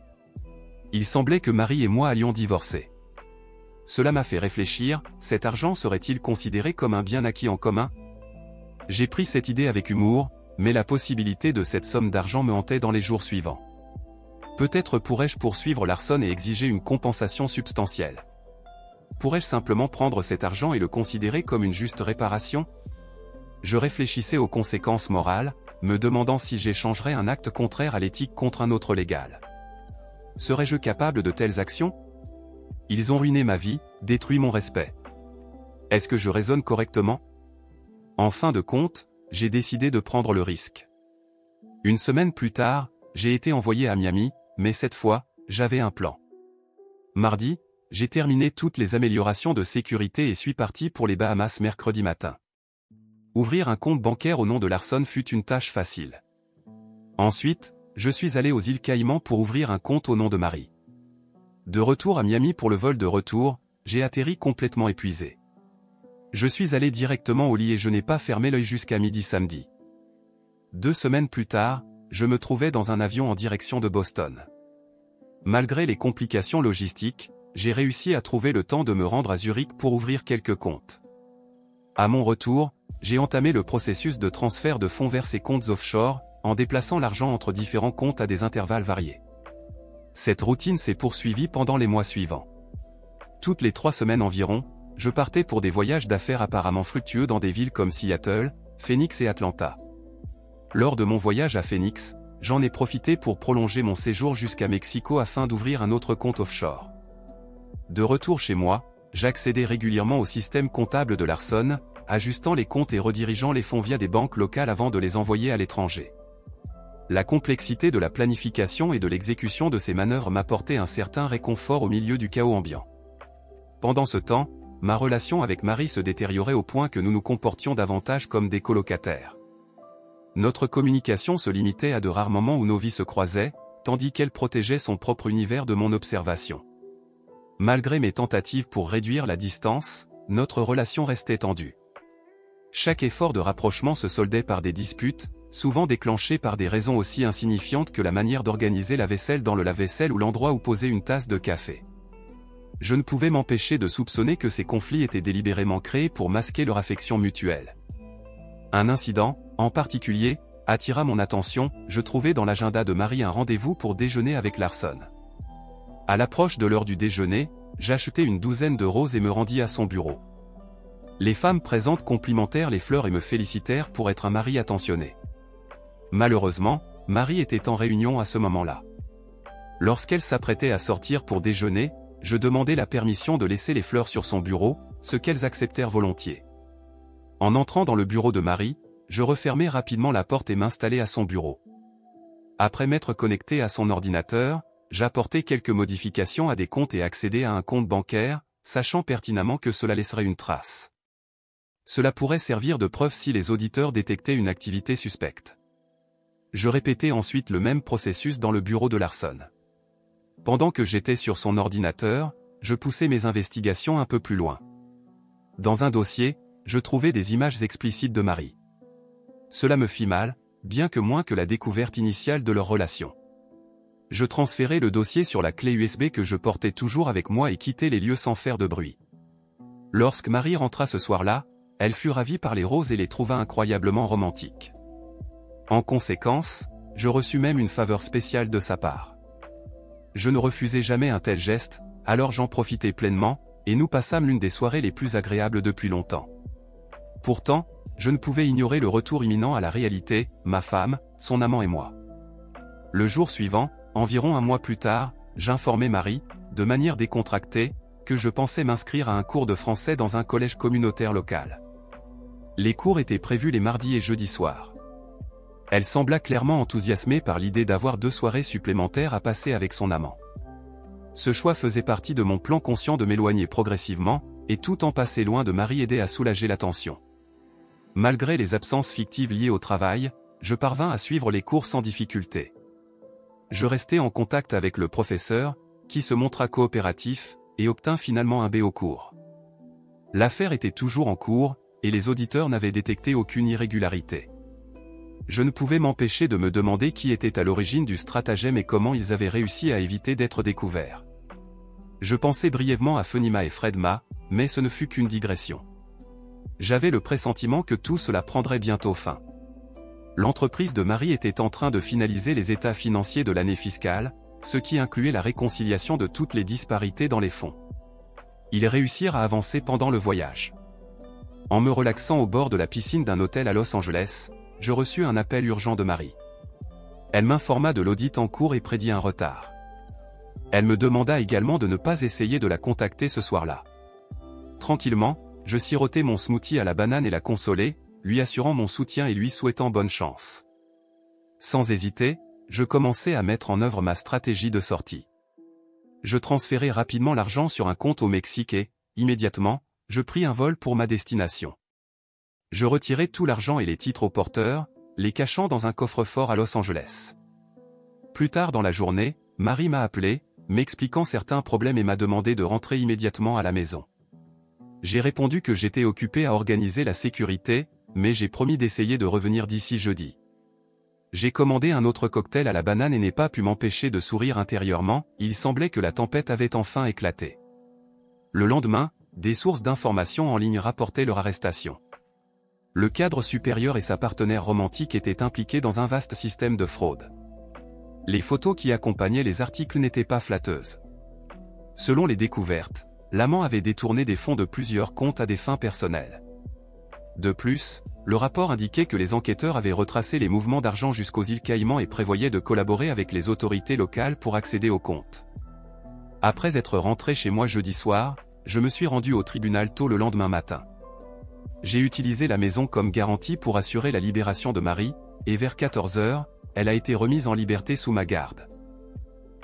Il semblait que Marie et moi allions divorcer. Cela m'a fait réfléchir, cet argent serait-il considéré comme un bien acquis en commun? J'ai pris cette idée avec humour, mais la possibilité de cette somme d'argent me hantait dans les jours suivants. Peut-être pourrais-je poursuivre Larson et exiger une compensation substantielle. Pourrais-je simplement prendre cet argent et le considérer comme une juste réparation? Je réfléchissais aux conséquences morales, me demandant si j'échangerais un acte contraire à l'éthique contre un autre légal. Serais-je capable de telles actions? Ils ont ruiné ma vie, détruit mon respect. Est-ce que je raisonne correctement? En fin de compte, j'ai décidé de prendre le risque. Une semaine plus tard, j'ai été envoyé à Miami, mais cette fois, j'avais un plan. Mardi, j'ai terminé toutes les améliorations de sécurité et suis parti pour les Bahamas mercredi matin. Ouvrir un compte bancaire au nom de Larson fut une tâche facile. Ensuite, je suis allé aux îles Caïmans pour ouvrir un compte au nom de Marie. De retour à Miami pour le vol de retour, j'ai atterri complètement épuisé. Je suis allé directement au lit et je n'ai pas fermé l'œil jusqu'à midi samedi. 2 semaines plus tard, je me trouvais dans un avion en direction de Boston. Malgré les complications logistiques, j'ai réussi à trouver le temps de me rendre à Zurich pour ouvrir quelques comptes. À mon retour, j'ai entamé le processus de transfert de fonds vers ces comptes offshore, en déplaçant l'argent entre différents comptes à des intervalles variés. Cette routine s'est poursuivie pendant les mois suivants. Toutes les 3 semaines environ, je partais pour des voyages d'affaires apparemment fructueux dans des villes comme Seattle, Phoenix et Atlanta. Lors de mon voyage à Phoenix, j'en ai profité pour prolonger mon séjour jusqu'à Mexico afin d'ouvrir un autre compte offshore. De retour chez moi, j'accédais régulièrement au système comptable de Larson, ajustant les comptes et redirigeant les fonds via des banques locales avant de les envoyer à l'étranger. La complexité de la planification et de l'exécution de ces manœuvres m'apportait un certain réconfort au milieu du chaos ambiant. Pendant ce temps, ma relation avec Marie se détériorait au point que nous nous comportions davantage comme des colocataires. Notre communication se limitait à de rares moments où nos vies se croisaient, tandis qu'elle protégeait son propre univers de mon observation. Malgré mes tentatives pour réduire la distance, notre relation restait tendue. Chaque effort de rapprochement se soldait par des disputes, souvent déclenchées par des raisons aussi insignifiantes que la manière d'organiser la vaisselle dans le lave-vaisselle ou l'endroit où poser une tasse de café. Je ne pouvais m'empêcher de soupçonner que ces conflits étaient délibérément créés pour masquer leur affection mutuelle. Un incident, en particulier, attira mon attention. Je trouvai dans l'agenda de Marie un rendez-vous pour déjeuner avec Larson. À l'approche de l'heure du déjeuner, j'achetai une douzaine de roses et me rendis à son bureau. Les femmes présentes complimentèrent les fleurs et me félicitèrent pour être un mari attentionné. Malheureusement, Marie était en réunion à ce moment-là. Lorsqu'elle s'apprêtait à sortir pour déjeuner, je demandai la permission de laisser les fleurs sur son bureau, ce qu'elles acceptèrent volontiers. En entrant dans le bureau de Marie, je refermai rapidement la porte et m'installai à son bureau. Après m'être connecté à son ordinateur, j'apportai quelques modifications à des comptes et accédai à un compte bancaire, sachant pertinemment que cela laisserait une trace. Cela pourrait servir de preuve si les auditeurs détectaient une activité suspecte. Je répétai ensuite le même processus dans le bureau de Larson. Pendant que j'étais sur son ordinateur, je poussai mes investigations un peu plus loin. Dans un dossier, je trouvai des images explicites de Marie. Cela me fit mal, bien que moins que la découverte initiale de leur relation. Je transférai le dossier sur la clé USB que je portais toujours avec moi et quittai les lieux sans faire de bruit. Lorsque Marie rentra ce soir-là, elle fut ravie par les roses et les trouva incroyablement romantiques. En conséquence, je reçus même une faveur spéciale de sa part. Je ne refusai jamais un tel geste, alors j'en profitai pleinement, et nous passâmes l'une des soirées les plus agréables depuis longtemps. Pourtant, je ne pouvais ignorer le retour imminent à la réalité, ma femme, son amant et moi. Le jour suivant, environ un mois plus tard, j'informai Marie, de manière décontractée, que je pensais m'inscrire à un cours de français dans un collège communautaire local. Les cours étaient prévus les mardis et jeudis soirs. Elle sembla clairement enthousiasmée par l'idée d'avoir 2 soirées supplémentaires à passer avec son amant. Ce choix faisait partie de mon plan conscient de m'éloigner progressivement, et tout en passer loin de Marie aidait à soulager la tension. Malgré les absences fictives liées au travail, je parvins à suivre les cours sans difficulté. Je restai en contact avec le professeur, qui se montra coopératif, et obtint finalement un B au cours. L'affaire était toujours en cours, et les auditeurs n'avaient détecté aucune irrégularité. Je ne pouvais m'empêcher de me demander qui était à l'origine du stratagème et comment ils avaient réussi à éviter d'être découverts. Je pensais brièvement à Fenima et Fredma, mais ce ne fut qu'une digression. J'avais le pressentiment que tout cela prendrait bientôt fin. L'entreprise de Marie était en train de finaliser les états financiers de l'année fiscale, ce qui incluait la réconciliation de toutes les disparités dans les fonds. Ils réussirent à avancer pendant le voyage. En me relaxant au bord de la piscine d'un hôtel à Los Angeles, je reçus un appel urgent de Marie. Elle m'informa de l'audit en cours et prédit un retard. Elle me demanda également de ne pas essayer de la contacter ce soir-là. Tranquillement, je sirotai mon smoothie à la banane et la consolai, lui assurant mon soutien et lui souhaitant bonne chance. Sans hésiter, je commençai à mettre en œuvre ma stratégie de sortie. Je transférai rapidement l'argent sur un compte au Mexique et, immédiatement, je pris un vol pour ma destination. Je retirai tout l'argent et les titres au porteur, les cachant dans un coffre-fort à Los Angeles. Plus tard dans la journée, Marie m'a appelé, m'expliquant certains problèmes et m'a demandé de rentrer immédiatement à la maison. J'ai répondu que j'étais occupé à organiser la sécurité, mais j'ai promis d'essayer de revenir d'ici jeudi. J'ai commandé un autre cocktail à la banane et n'ai pas pu m'empêcher de sourire intérieurement, il semblait que la tempête avait enfin éclaté. Le lendemain, des sources d'informations en ligne rapportaient leur arrestation. Le cadre supérieur et sa partenaire romantique étaient impliqués dans un vaste système de fraude. Les photos qui accompagnaient les articles n'étaient pas flatteuses. Selon les découvertes, l'amant avait détourné des fonds de plusieurs comptes à des fins personnelles. De plus, le rapport indiquait que les enquêteurs avaient retracé les mouvements d'argent jusqu'aux îles Caïmans et prévoyaient de collaborer avec les autorités locales pour accéder aux comptes. Après être rentré chez moi jeudi soir, je me suis rendu au tribunal tôt le lendemain matin. J'ai utilisé la maison comme garantie pour assurer la libération de Marie, et vers 14 h, elle a été remise en liberté sous ma garde.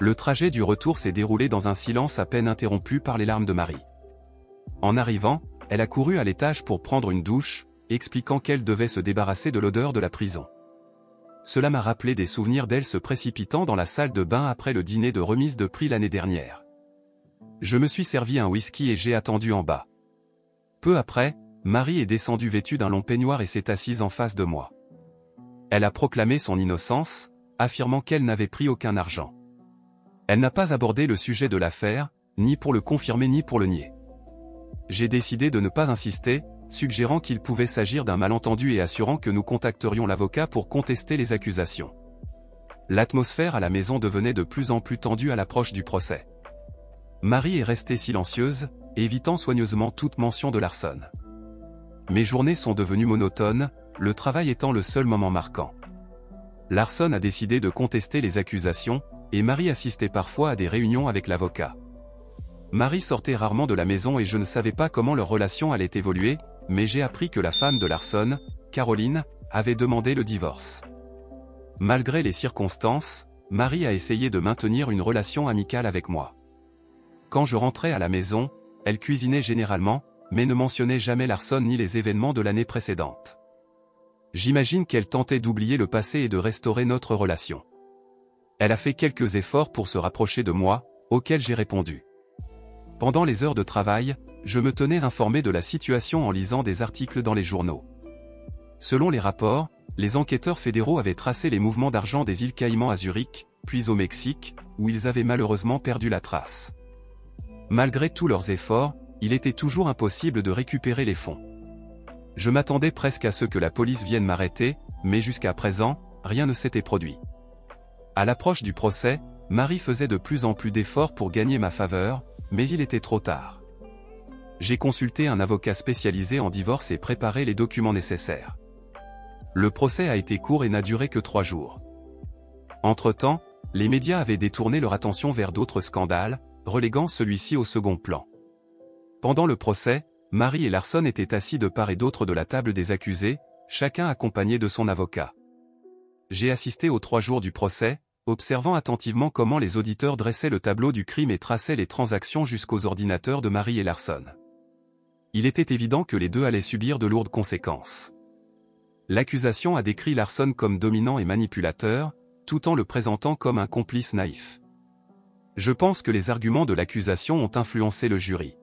Le trajet du retour s'est déroulé dans un silence à peine interrompu par les larmes de Marie. En arrivant, elle a couru à l'étage pour prendre une douche, expliquant qu'elle devait se débarrasser de l'odeur de la prison. Cela m'a rappelé des souvenirs d'elle se précipitant dans la salle de bain après le dîner de remise de prix l'année dernière. Je me suis servi un whisky et j'ai attendu en bas. Peu après, Marie est descendue vêtue d'un long peignoir et s'est assise en face de moi. Elle a proclamé son innocence, affirmant qu'elle n'avait pris aucun argent. Elle n'a pas abordé le sujet de l'affaire, ni pour le confirmer ni pour le nier. J'ai décidé de ne pas insister, suggérant qu'il pouvait s'agir d'un malentendu et assurant que nous contacterions l'avocat pour contester les accusations. L'atmosphère à la maison devenait de plus en plus tendue à l'approche du procès. Marie est restée silencieuse, évitant soigneusement toute mention de l'arson. Mes journées sont devenues monotones, le travail étant le seul moment marquant. L'arson a décidé de contester les accusations, et Marie assistait parfois à des réunions avec l'avocat. Marie sortait rarement de la maison et je ne savais pas comment leur relation allait évoluer, mais j'ai appris que la femme de l'arson, Caroline, avait demandé le divorce. Malgré les circonstances, Marie a essayé de maintenir une relation amicale avec moi. Quand je rentrais à la maison, elle cuisinait généralement, mais ne mentionnait jamais l'arson ni les événements de l'année précédente. J'imagine qu'elle tentait d'oublier le passé et de restaurer notre relation. Elle a fait quelques efforts pour se rapprocher de moi, auxquels j'ai répondu. Pendant les heures de travail, je me tenais informé de la situation en lisant des articles dans les journaux. Selon les rapports, les enquêteurs fédéraux avaient tracé les mouvements d'argent des îles Caïmans à Zurich, puis au Mexique, où ils avaient malheureusement perdu la trace. Malgré tous leurs efforts, il était toujours impossible de récupérer les fonds. Je m'attendais presque à ce que la police vienne m'arrêter, mais jusqu'à présent, rien ne s'était produit. À l'approche du procès, Marie faisait de plus en plus d'efforts pour gagner ma faveur, mais il était trop tard. J'ai consulté un avocat spécialisé en divorce et préparé les documents nécessaires. Le procès a été court et n'a duré que 3 jours. Entre-temps, les médias avaient détourné leur attention vers d'autres scandales, reléguant celui-ci au second plan. Pendant le procès, Marie et l'arson étaient assis de part et d'autre de la table des accusés, chacun accompagné de son avocat. J'ai assisté aux 3 jours du procès, observant attentivement comment les auditeurs dressaient le tableau du crime et traçaient les transactions jusqu'aux ordinateurs de Marie et l'arson. Il était évident que les deux allaient subir de lourdes conséquences. L'accusation a décrit l'arson comme dominant et manipulateur, tout en le présentant comme un complice naïf. Je pense que les arguments de l'accusation ont influencé le jury.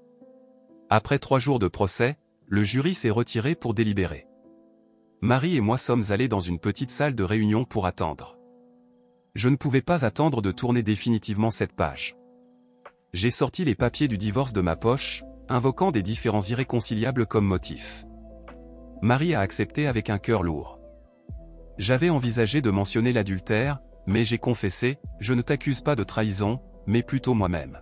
Après 3 jours de procès, le jury s'est retiré pour délibérer. Marie et moi sommes allés dans une petite salle de réunion pour attendre. Je ne pouvais pas attendre de tourner définitivement cette page. J'ai sorti les papiers du divorce de ma poche, invoquant des différends irréconciliables comme motif. Marie a accepté avec un cœur lourd. J'avais envisagé de mentionner l'adultère, mais j'ai confessé, je ne t'accuse pas de trahison, mais plutôt moi-même.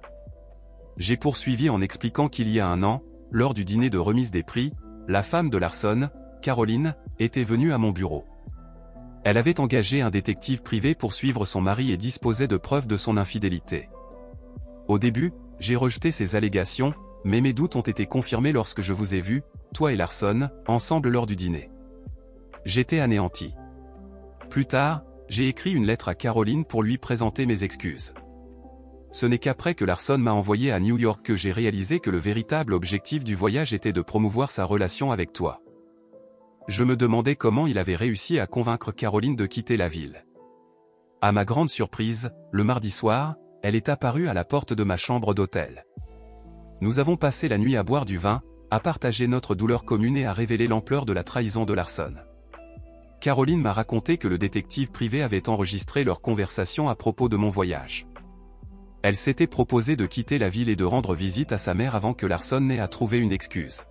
J'ai poursuivi en expliquant qu'il y a 1 an, lors du dîner de remise des prix, la femme de l'arson, Caroline, était venue à mon bureau. Elle avait engagé un détective privé pour suivre son mari et disposait de preuves de son infidélité. Au début, j'ai rejeté ces allégations, mais mes doutes ont été confirmés lorsque je vous ai vu, toi et l'arson, ensemble lors du dîner. J'étais anéanti. Plus tard, j'ai écrit une lettre à Caroline pour lui présenter mes excuses. Ce n'est qu'après que l'arson m'a envoyé à New York que j'ai réalisé que le véritable objectif du voyage était de promouvoir sa relation avec toi. Je me demandais comment il avait réussi à convaincre Caroline de quitter la ville. À ma grande surprise, le mardi soir, elle est apparue à la porte de ma chambre d'hôtel. Nous avons passé la nuit à boire du vin, à partager notre douleur commune et à révéler l'ampleur de la trahison de Larson. Caroline m'a raconté que le détective privé avait enregistré leur conversation à propos de mon voyage. Elle s'était proposé de quitter la ville et de rendre visite à sa mère avant que Larson n'ait à trouver une excuse.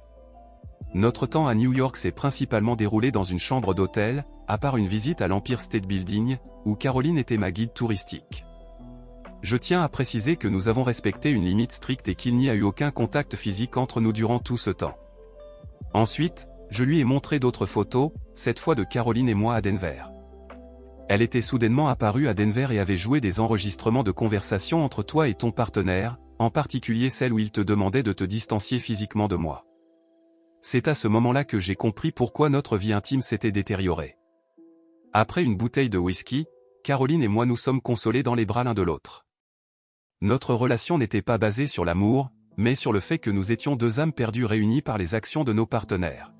Notre temps à New York s'est principalement déroulé dans une chambre d'hôtel, à part une visite à l'Empire State Building, où Caroline était ma guide touristique. Je tiens à préciser que nous avons respecté une limite stricte et qu'il n'y a eu aucun contact physique entre nous durant tout ce temps. Ensuite, je lui ai montré d'autres photos, cette fois de Caroline et moi à Denver. Elle était soudainement apparue à Denver et avait joué des enregistrements de conversations entre toi et ton partenaire, en particulier celle où il te demandait de te distancier physiquement de moi. C'est à ce moment-là que j'ai compris pourquoi notre vie intime s'était détériorée. Après une bouteille de whisky, Caroline et moi nous sommes consolés dans les bras l'un de l'autre. Notre relation n'était pas basée sur l'amour, mais sur le fait que nous étions deux âmes perdues réunies par les actions de nos partenaires.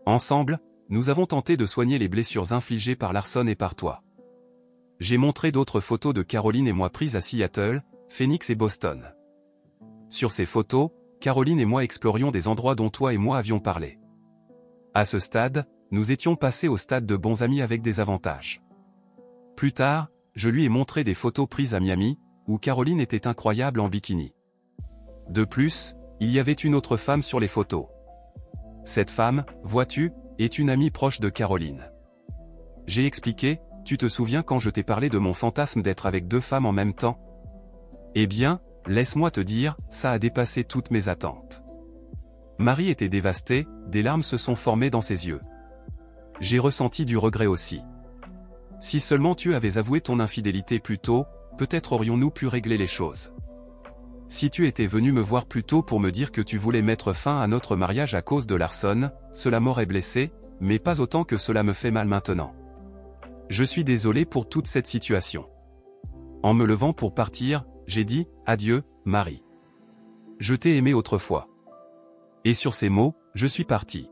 Ensemble, nous avons tenté de soigner les blessures infligées par Larson et par toi. J'ai montré d'autres photos de Caroline et moi prises à Seattle, Phoenix et Boston. Sur ces photos, Caroline et moi explorions des endroits dont toi et moi avions parlé. À ce stade, nous étions passés au stade de bons amis avec des avantages. Plus tard, je lui ai montré des photos prises à Miami, où Caroline était incroyable en bikini. De plus, il y avait une autre femme sur les photos. Cette femme, vois-tu, est une amie proche de Caroline. J'ai expliqué, tu te souviens quand je t'ai parlé de mon fantasme d'être avec deux femmes en même temps? Eh bien, laisse-moi te dire, ça a dépassé toutes mes attentes. Marie était dévastée, des larmes se sont formées dans ses yeux. J'ai ressenti du regret aussi. Si seulement tu avais avoué ton infidélité plus tôt, peut-être aurions-nous pu régler les choses. Si tu étais venu me voir plus tôt pour me dire que tu voulais mettre fin à notre mariage à cause de Larson, cela m'aurait blessé, mais pas autant que cela me fait mal maintenant. Je suis désolé pour toute cette situation. En me levant pour partir, j'ai dit « Adieu, Marie. Je t'ai aimé autrefois. » Et sur ces mots, je suis parti.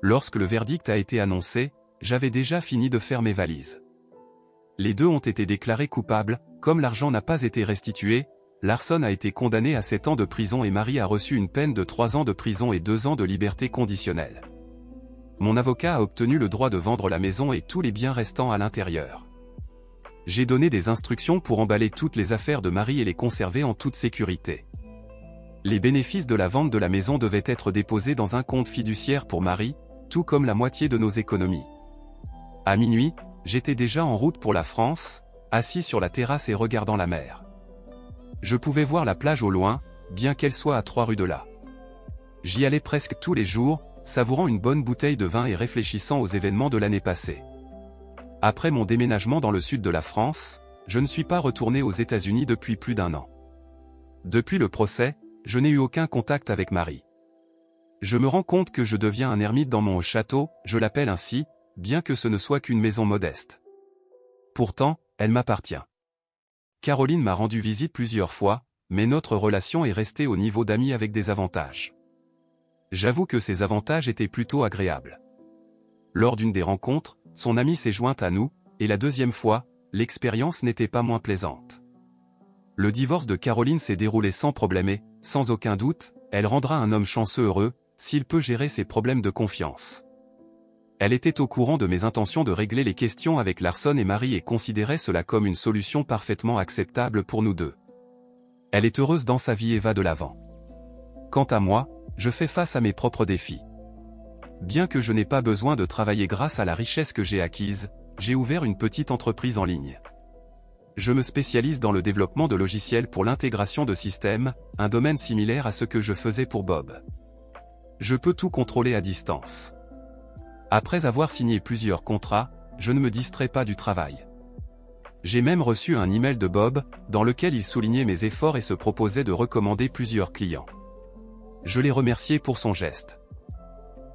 Lorsque le verdict a été annoncé, j'avais déjà fini de faire mes valises. Les deux ont été déclarés coupables, comme l'argent n'a pas été restitué, Larson a été condamné à 7 ans de prison et Marie a reçu une peine de 3 ans de prison et 2 ans de liberté conditionnelle. Mon avocat a obtenu le droit de vendre la maison et tous les biens restants à l'intérieur. J'ai donné des instructions pour emballer toutes les affaires de Marie et les conserver en toute sécurité. Les bénéfices de la vente de la maison devaient être déposés dans un compte fiduciaire pour Marie, tout comme la moitié de nos économies. À minuit, j'étais déjà en route pour la France, assis sur la terrasse et regardant la mer. Je pouvais voir la plage au loin, bien qu'elle soit à 3 rues de là. J'y allais presque tous les jours, savourant une bonne bouteille de vin et réfléchissant aux événements de l'année passée. Après mon déménagement dans le sud de la France, je ne suis pas retourné aux États-Unis depuis plus d'1 an. Depuis le procès, je n'ai eu aucun contact avec Marie. Je me rends compte que je deviens un ermite dans mon château, je l'appelle ainsi, bien que ce ne soit qu'une maison modeste. Pourtant, elle m'appartient. Caroline m'a rendu visite plusieurs fois, mais notre relation est restée au niveau d'amis avec des avantages. J'avoue que ces avantages étaient plutôt agréables. Lors d'une des rencontres, son amie s'est jointe à nous, et la deuxième fois, l'expérience n'était pas moins plaisante. Le divorce de Caroline s'est déroulé sans problème et, sans aucun doute, elle rendra un homme chanceux heureux, s'il peut gérer ses problèmes de confiance. Elle était au courant de mes intentions de régler les questions avec Larson et Marie et considérait cela comme une solution parfaitement acceptable pour nous deux. Elle est heureuse dans sa vie et va de l'avant. Quant à moi, je fais face à mes propres défis. Bien que je n'ai pas besoin de travailler grâce à la richesse que j'ai acquise, j'ai ouvert une petite entreprise en ligne. Je me spécialise dans le développement de logiciels pour l'intégration de systèmes, un domaine similaire à ce que je faisais pour Bob. Je peux tout contrôler à distance. Après avoir signé plusieurs contrats, je ne me distrais pas du travail. J'ai même reçu un email de Bob, dans lequel il soulignait mes efforts et se proposait de recommander plusieurs clients. Je l'ai remercié pour son geste.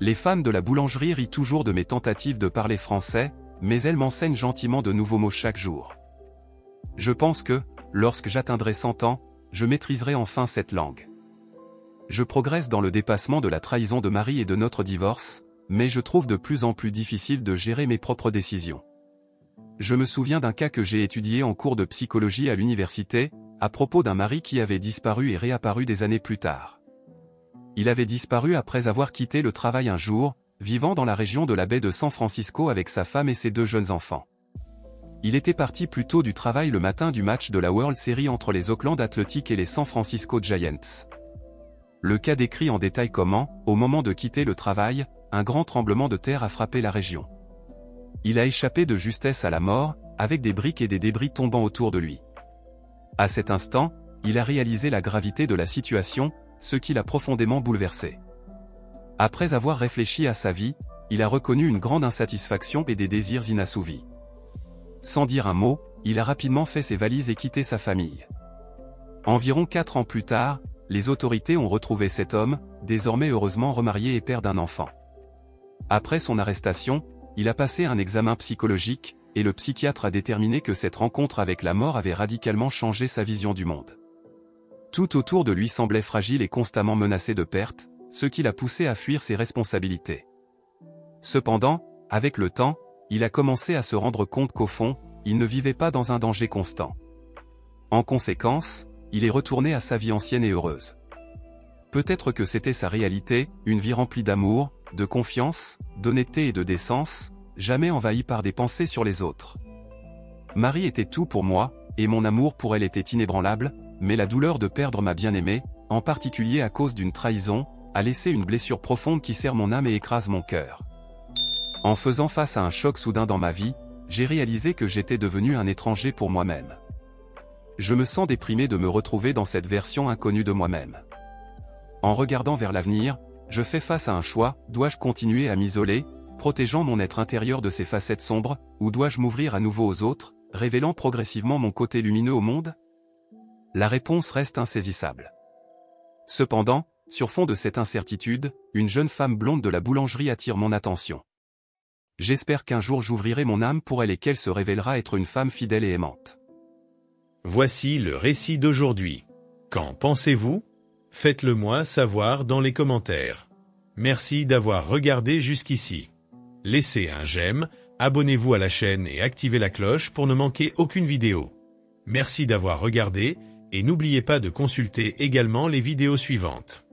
Les femmes de la boulangerie rient toujours de mes tentatives de parler français, mais elles m'enseignent gentiment de nouveaux mots chaque jour. Je pense que, lorsque j'atteindrai 100 ans, je maîtriserai enfin cette langue. Je progresse dans le dépassement de la trahison de Marie et de notre divorce, mais je trouve de plus en plus difficile de gérer mes propres décisions. Je me souviens d'un cas que j'ai étudié en cours de psychologie à l'université, à propos d'un mari qui avait disparu et réapparu des années plus tard. Il avait disparu après avoir quitté le travail un jour, vivant dans la région de la baie de San Francisco avec sa femme et ses 2 jeunes enfants. Il était parti plus tôt du travail le matin du match de la World Series entre les Oakland Athletics et les San Francisco Giants. Le cas décrit en détail comment, au moment de quitter le travail, un grand tremblement de terre a frappé la région. Il a échappé de justesse à la mort, avec des briques et des débris tombant autour de lui. À cet instant, il a réalisé la gravité de la situation, ce qui l'a profondément bouleversé. Après avoir réfléchi à sa vie, il a reconnu une grande insatisfaction et des désirs inassouvis. Sans dire un mot, il a rapidement fait ses valises et quitté sa famille. Environ 4 ans plus tard, les autorités ont retrouvé cet homme, désormais heureusement remarié et père d'un enfant. Après son arrestation, il a passé un examen psychologique, et le psychiatre a déterminé que cette rencontre avec la mort avait radicalement changé sa vision du monde. Tout autour de lui semblait fragile et constamment menacé de perte, ce qui l'a poussé à fuir ses responsabilités. Cependant, avec le temps, il a commencé à se rendre compte qu'au fond, il ne vivait pas dans un danger constant. En conséquence, il est retourné à sa vie ancienne et heureuse. Peut-être que c'était sa réalité, une vie remplie d'amour, de confiance, d'honnêteté et de décence, jamais envahie par des pensées sur les autres. Marie était tout pour moi, et mon amour pour elle était inébranlable, mais la douleur de perdre ma bien-aimée, en particulier à cause d'une trahison, a laissé une blessure profonde qui serre mon âme et écrase mon cœur. En faisant face à un choc soudain dans ma vie, j'ai réalisé que j'étais devenu un étranger pour moi-même. Je me sens déprimé de me retrouver dans cette version inconnue de moi-même. En regardant vers l'avenir, je fais face à un choix: dois-je continuer à m'isoler, protégeant mon être intérieur de ses facettes sombres, ou dois-je m'ouvrir à nouveau aux autres, révélant progressivement mon côté lumineux au monde? La réponse reste insaisissable. Cependant, sur fond de cette incertitude, une jeune femme blonde de la boulangerie attire mon attention. J'espère qu'un jour j'ouvrirai mon âme pour elle et qu'elle se révélera être une femme fidèle et aimante. Voici le récit d'aujourd'hui. Qu'en pensez-vous? Faites-le moi savoir dans les commentaires. Merci d'avoir regardé jusqu'ici. Laissez un j'aime, abonnez-vous à la chaîne et activez la cloche pour ne manquer aucune vidéo. Merci d'avoir regardé et n'oubliez pas de consulter également les vidéos suivantes.